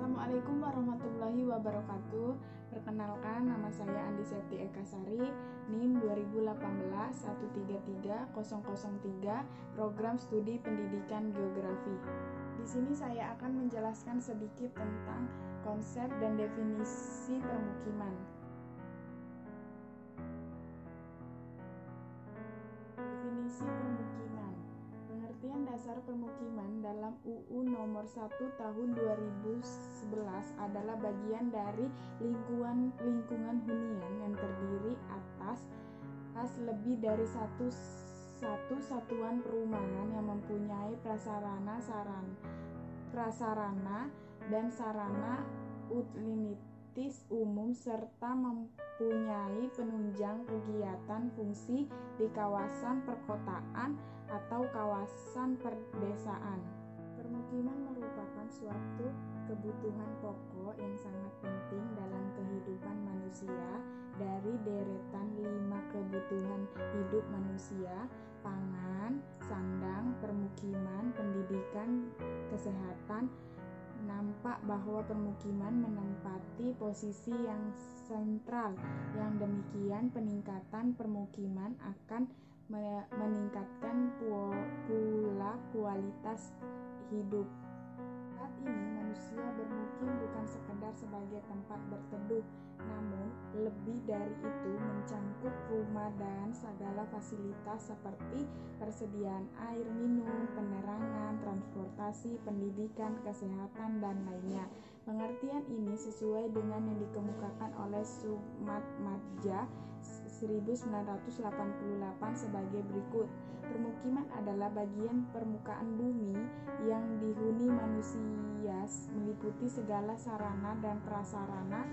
Assalamualaikum warahmatullahi wabarakatuh. Perkenalkan, nama saya Andi Septi Ekasari, NIM 2018 133 003, Program Studi Pendidikan Geografi. Di sini saya akan menjelaskan sedikit tentang konsep dan definisi permukiman. Definisi permukiman. Pengertian dasar permukiman dalam UU nomor 1 tahun 2011 adalah bagian dari lingkungan hunian yang terdiri atas lebih dari satu satuan perumahan yang mempunyai prasarana dan sarana utilitas umum serta mempunyai penunjang kegiatan fungsi di kawasan perkotaan atau kawasan perdesaan. Permukiman merupakan suatu kebutuhan pokok yang sangat penting dalam kehidupan manusia dari deretan 5 kebutuhan hidup manusia: pangan, sandang, permukiman, pendidikan, kesehatan. Nampak bahwa permukiman menempati posisi yang sentral. Yang demikian, peningkatan permukiman akan meningkatkan pula kualitas hidup. Saat ini manusia bermukim bukan sekedar sebagai tempat berteduh, namun lebih dari itu mencangkup rumah dan segala fasilitas seperti persediaan air minum, penerangan, transportasi, pendidikan, kesehatan, dan lainnya. Pengertian ini sesuai dengan yang dikemukakan oleh Sumat Madja 1988 sebagai berikut. Permukiman adalah bagian permukaan bumi yang dihuni manusia, meliputi segala sarana dan prasarana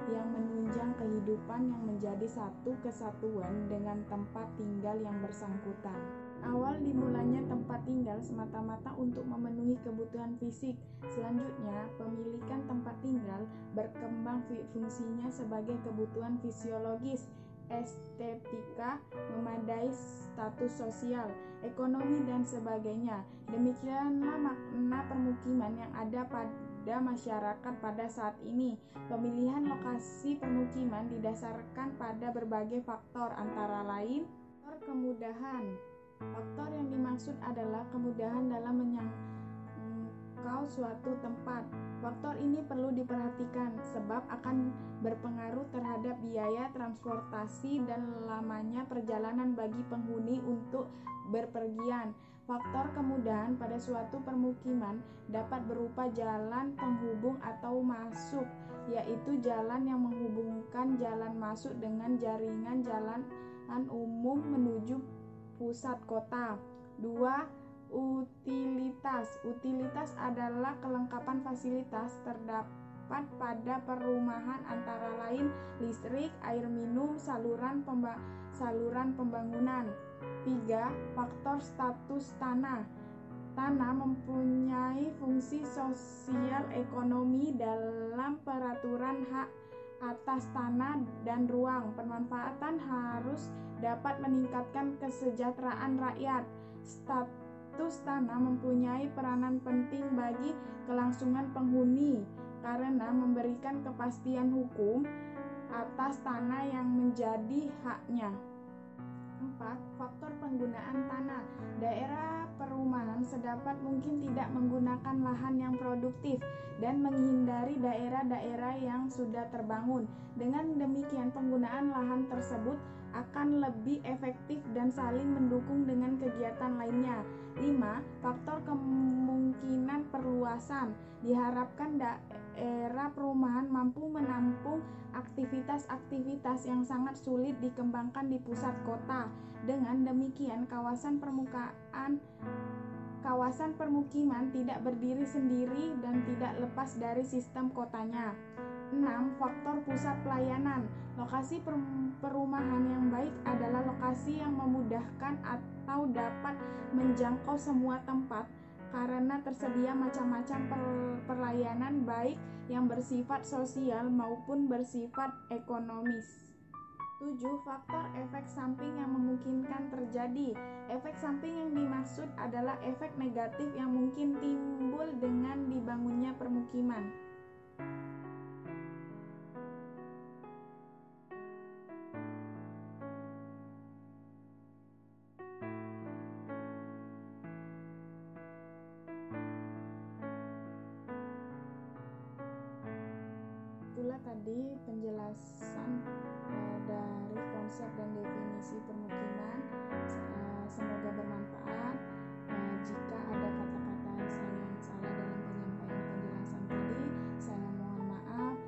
yang menunjang kehidupan yang menjadi satu kesatuan dengan tempat tinggal yang bersangkutan. Awal dimulainya tempat tinggal semata-mata untuk memenuhi kebutuhan fisik. Selanjutnya, pemilikan tempat tinggal berkembang fungsinya sebagai kebutuhan fisiologis, estetika, memadai status sosial, ekonomi, dan sebagainya. Demikianlah makna permukiman yang ada pada masyarakat pada saat ini. Pemilihan lokasi permukiman didasarkan pada berbagai faktor, antara lain faktor kemudahan. Faktor yang dimaksud adalah kemudahan dalam menjangkau suatu tempat. Faktor ini perlu diperhatikan sebab akan berpengaruh terhadap biaya transportasi dan lamanya perjalanan bagi penghuni untuk berpergian. Faktor kemudahan pada suatu permukiman dapat berupa jalan penghubung atau masuk, yaitu jalan yang menghubungkan jalan masuk dengan jaringan jalan umum menuju pusat kota. 2. Utilitas adalah kelengkapan fasilitas terdapat pada perumahan, antara lain listrik, air minum, saluran pembangunan. 3. Faktor status tanah. Tanah mempunyai fungsi sosial ekonomi dalam peraturan hak atas tanah dan ruang. Pemanfaatan harus dapat meningkatkan kesejahteraan rakyat. Status tanah mempunyai peranan penting bagi kelangsungan penghuni karena memberikan kepastian hukum atas tanah yang menjadi haknya. 4. Faktor penggunaan tanah. Daerah perumahan sedapat mungkin tidak menggunakan lahan yang produktif dan menghindari daerah-daerah yang sudah terbangun. Dengan demikian, penggunaan lahan tersebut akan lebih efektif dan saling mendukung dengan kegiatan lainnya. 5. Faktor kemungkinan perluasan. Diharapkan daerah perumahan mampu menampung aktivitas-aktivitas yang sangat sulit dikembangkan di pusat kota. Dengan demikian, kawasan permukiman tidak berdiri sendiri dan tidak lepas dari sistem kotanya. 6. Faktor pusat pelayanan. Lokasi perumahan yang baik adalah lokasi yang memudahkan atau dapat menjangkau semua tempat karena tersedia macam-macam pelayanan baik yang bersifat sosial maupun bersifat ekonomis. 7. Faktor efek samping yang memungkinkan terjadi. Efek samping yang dimaksud adalah efek negatif yang mungkin timbul dengan dibangunnya permukiman. tadi penjelasan dari konsep dan definisi permukiman. Semoga bermanfaat. Jika ada kata-kata saya yang salah dalam penyampaian penjelasan tadi, saya mohon maaf.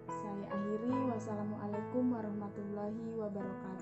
Saya akhiri. Wassalamualaikum warahmatullahi wabarakatuh.